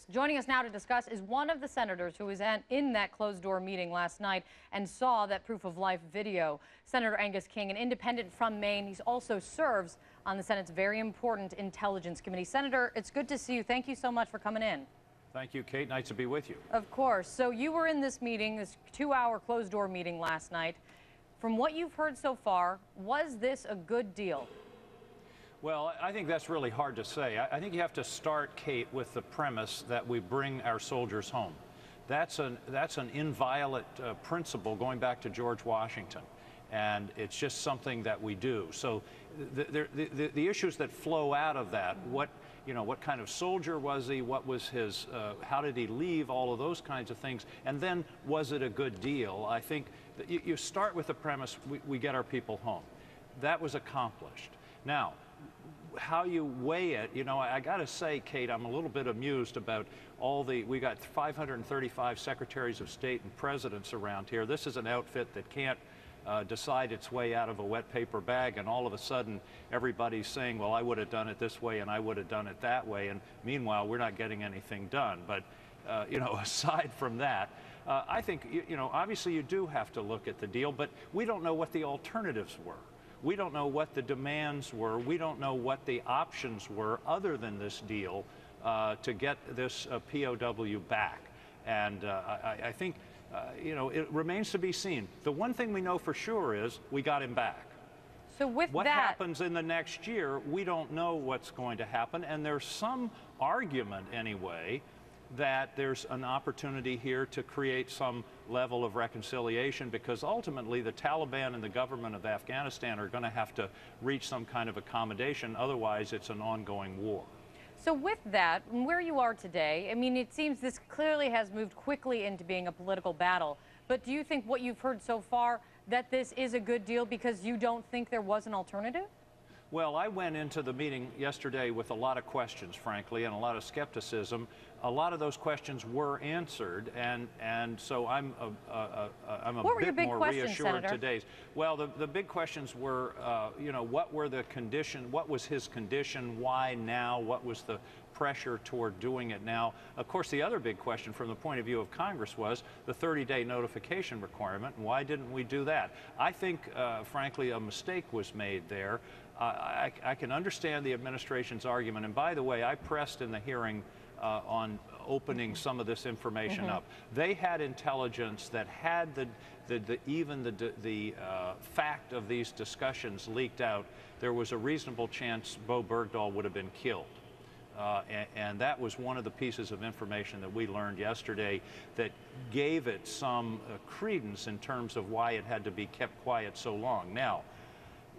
next. Joining us now to discuss is one of the senators who was in that closed-door meeting last night and saw that proof of life video. Senator Angus King, an independent from Maine. He also serves on the Senate's very important Intelligence Committee. Senator, it's good to see you. Thank you so much for coming in. Thank you, Kate. Nice to be with you. Of course. So you were in this meeting, this 2-hour closed-door meeting last night. From what you've heard so far, was this a good deal? Well, I think that's really hard to say. I think you have to start, Kate, with the premise that we bring our soldiers home. That's an inviolate principle going back to George Washington, and it's just something that we do. So the issues that flow out of that, what kind of soldier was he, what was his, how did he leave, all of those kinds of things, and then was it a good deal? I think that you start with the premise, we get our people home. That was accomplished. Now, how you weigh it, I got to say, Kate, I'm a little bit amused about we got 535 secretaries of state and presidents around here. This is an outfit that can't decide its way out of a wet paper bag, and all of a sudden everybody's saying, well, I would have done it this way and I would have done it that way, and meanwhile we're not getting anything done. But aside from that, I think obviously you do have to look at the deal, but we don't know what the alternatives were. We don't know what the demands were. We don't know what the options were other than this deal to get this POW back. And I think, it remains to be seen. The one thing we know for sure is we got him back. So with what happens in the next year, we don't know what's going to happen. And there's some argument anyway that there's an opportunity here to create some level of reconciliation, because ultimately the Taliban and the government of Afghanistan are going to have to reach some kind of accommodation. Otherwise, it's an ongoing war. So with that, where you are today, I mean, it seems this clearly has moved quickly into being a political battle. But do you think what you've heard so far, that this is a good deal because you don't think there was an alternative? Well, I went into the meeting yesterday with a lot of questions, frankly, and a lot of skepticism. A lot of those questions were answered, and so I'm a bit more reassured today. Well, the big questions were, what were the condition? What was his condition? Why now? What was the pressure toward doing it now? Of course, the other big question from the point of view of Congress was the 30-day notification requirement. And why didn't we do that? I think, frankly, a mistake was made there. I can understand the administration's argument. And by the way, I pressed in the hearing on opening some of this information up. They had intelligence that had even the fact of these discussions leaked out, there was a reasonable chance Bowe Bergdahl would have been killed. And that was one of the pieces of information that we learned yesterday that gave it some credence in terms of why it had to be kept quiet so long. Now,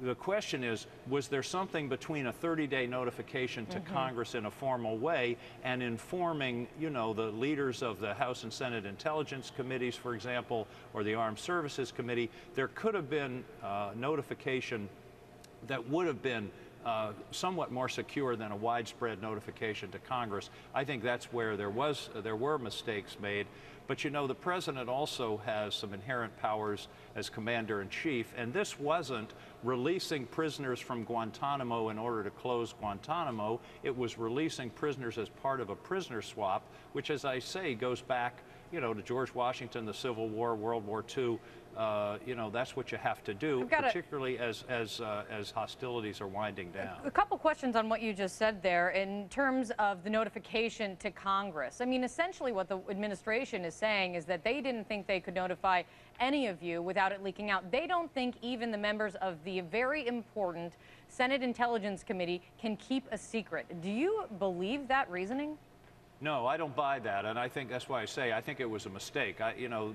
the question is, was there something between a 30-day notification to Congress in a formal way and informing, the leaders of the House and Senate Intelligence Committees, for example, or the Armed Services Committee? There could have been notification that would have been somewhat more secure than a widespread notification to Congress. I think that's where there were mistakes made. But the president also has some inherent powers as commander-in-chief, and this wasn't releasing prisoners from Guantanamo in order to close Guantanamo. It was releasing prisoners as part of a prisoner swap, which, as I say, goes back to George Washington, the Civil War, World War II. That's what you have to do, particularly as hostilities are winding down. A couple questions on what you just said there in terms of the notification to Congress. I mean, essentially what the administration is saying is that they didn't think they could notify any of you without it leaking out. They don't think even the members of the very important Senate Intelligence Committee can keep a secret. Do you believe that reasoning? No, I don't buy that, and I think that's why I think it was a mistake. Dianne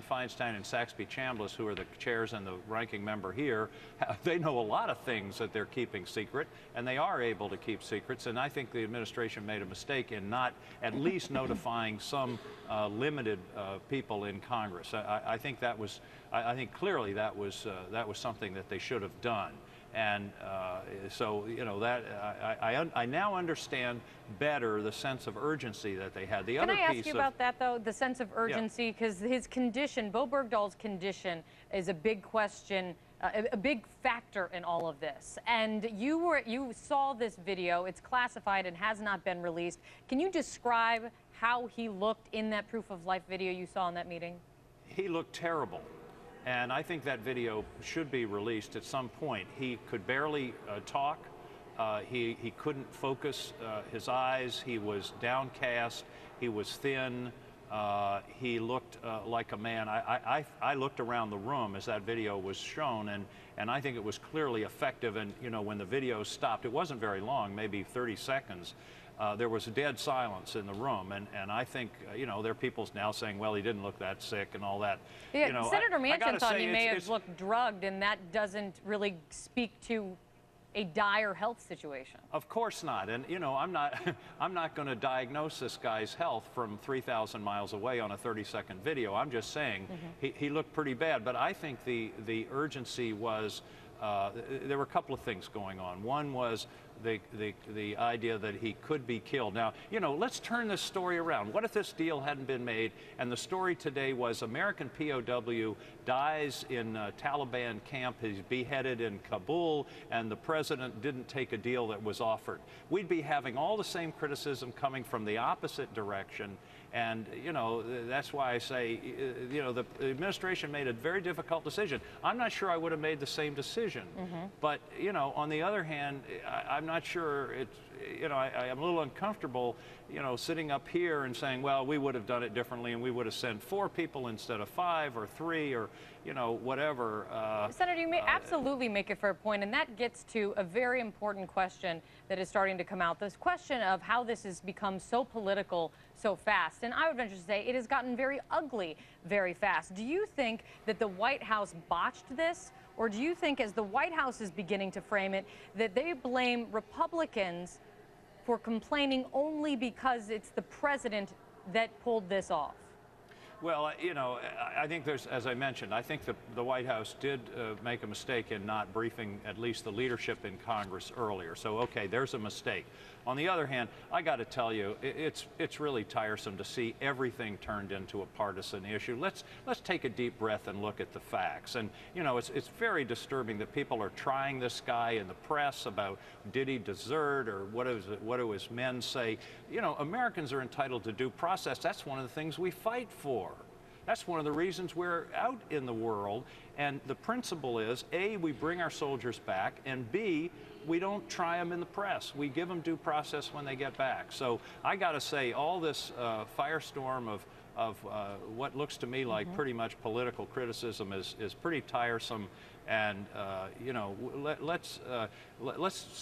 Feinstein and Saxby Chambliss, who are the chairs and the ranking member here, they know a lot of things that they're keeping secret, and they are able to keep secrets, and I think the administration made a mistake in not at least notifying some limited people in Congress. I think clearly that was something that they should have done. And so, I now understand better the sense of urgency that they had. Can I ask you about that, though, the sense of urgency? Because his condition, Bowe Bergdahl's condition, is a big question a big factor in all of this. And you saw this video. It's classified and has not been released. Can you describe how he looked in that proof of life video you saw in that meeting? He looked terrible. And I think that video should be released at some point. He could barely talk. He couldn't focus his eyes. He was downcast. He was thin. He looked like a man. I looked around the room as that video was shown, and I think it was clearly effective. And, you know, when the video stopped, it wasn't very long, maybe 30 seconds. There was a dead silence in the room, and I think, you know, there are people now saying, well, he didn't look that sick and all that. Yeah, you know, Senator Manchin thought he may have looked drugged, and that doesn't really speak to a dire health situation. Of course not, and you know, I'm not going to diagnose this guy's health from 3,000 miles away on a 30-second video. I'm just saying he looked pretty bad, but I think the urgency was there were a couple of things going on. One was the idea that he could be killed. Now, you know, let's turn this story around. What if this deal hadn't been made and the story today was American POW dies in Taliban camp, he's beheaded in Kabul, and the president didn't take a deal that was offered? We'd be having all the same criticism coming from the opposite direction. And, you know, that's why I say, you know, the administration made a very difficult decision. I'm not sure I would have made the same decision. But, you know, on the other hand, I'm not sure it's, you know, I'm a little uncomfortable, you know, sitting up here and saying, well, we would have done it differently and we would have sent 4 people instead of 5 or 3 or, you know, whatever. Senator, you may absolutely make a fair point, and that gets to a very important question that is starting to come out. This question of how this has become so political so fast. And I would venture to say it has gotten very ugly very fast. Do you think that the White House botched this? Or do you think, as the White House is beginning to frame it, that they blame Republicans for complaining only because it's the president that pulled this off? Well, you know, I think there's, as I mentioned, I think the White House did make a mistake in not briefing at least the leadership in Congress earlier. So, okay, there's a mistake. On the other hand, I got to tell you, it's really tiresome to see everything turned into a partisan issue. Let's take a deep breath and look at the facts. And you know, it's very disturbing that people are trying this guy in the press about did he desert or what do his men say. You know, Americans are entitled to due process. That's one of the things we fight for. That's one of the reasons we're out in the world. And the principle is, A, we bring our soldiers back, and B, we don't try them in the press. We give them due process when they get back. So I got to say, all this firestorm of what looks to me like pretty much political criticism is pretty tiresome. And you know, let's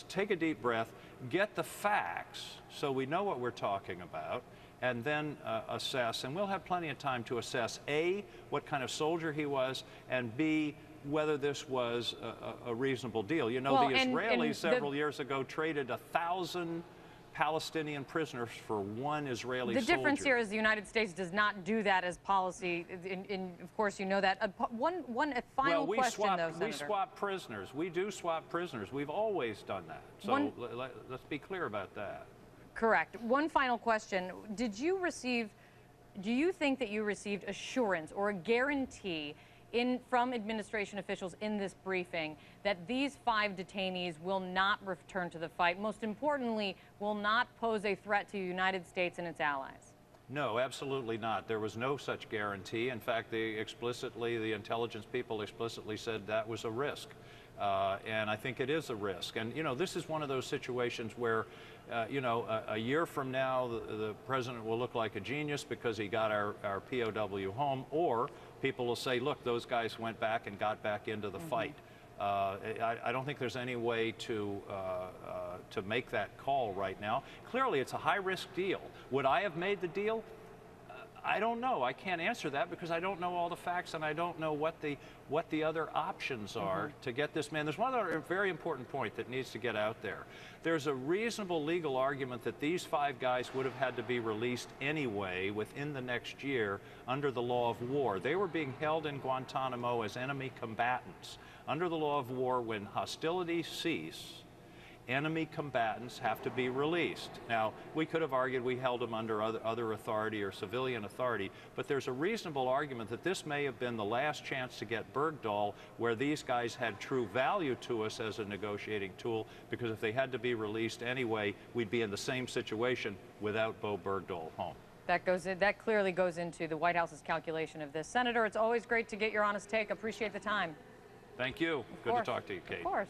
take a deep breath, get the facts so we know what we're talking about, and then assess. And we'll have plenty of time to assess, A, what kind of soldier he was, and B, whether this was a reasonable deal. You know, the Israelis several years ago traded 1,000 Palestinian prisoners for 1 Israeli soldier. The difference here is the United States does not do that as policy. Of course, you know that. A final question, though, Senator. We swap prisoners. We do swap prisoners. We've always done that. So let's be clear about that. Correct. One final question. Do you think that you received assurance or a guarantee from administration officials in this briefing that these 5 detainees will not return to the fight? Most importantly, will not pose a threat to the United States and its allies? No, absolutely not. There was no such guarantee. In fact, the intelligence people explicitly said that was a risk. And I think it is a risk. And, you know, this is one of those situations where, you know, a year from now, the president will look like a genius because he got our POW home, or people will say, look, those guys went back and got back into the fight. I don't think there's any way to make that call right now. Clearly, it's a high-risk deal. Would I have made the deal? I don't know. I can't answer that because I don't know all the facts and I don't know what the other options are to get this man. There's one other very important point that needs to get out there. There's a reasonable legal argument that these 5 guys would have had to be released anyway within the next year under the law of war. They were being held in Guantanamo as enemy combatants. Under the law of war, when hostilities cease, enemy combatants have to be released. Now, we could have argued we held them under other authority or civilian authority, but there's a reasonable argument that this may have been the last chance to get Bergdahl, where these guys had true value to us as a negotiating tool, because if they had to be released anyway, we'd be in the same situation without Bowe Bergdahl home. That clearly goes into the White House's calculation of this. Senator, it's always great to get your honest take. Appreciate the time. Thank you. Good to talk to you, Kate. Of course.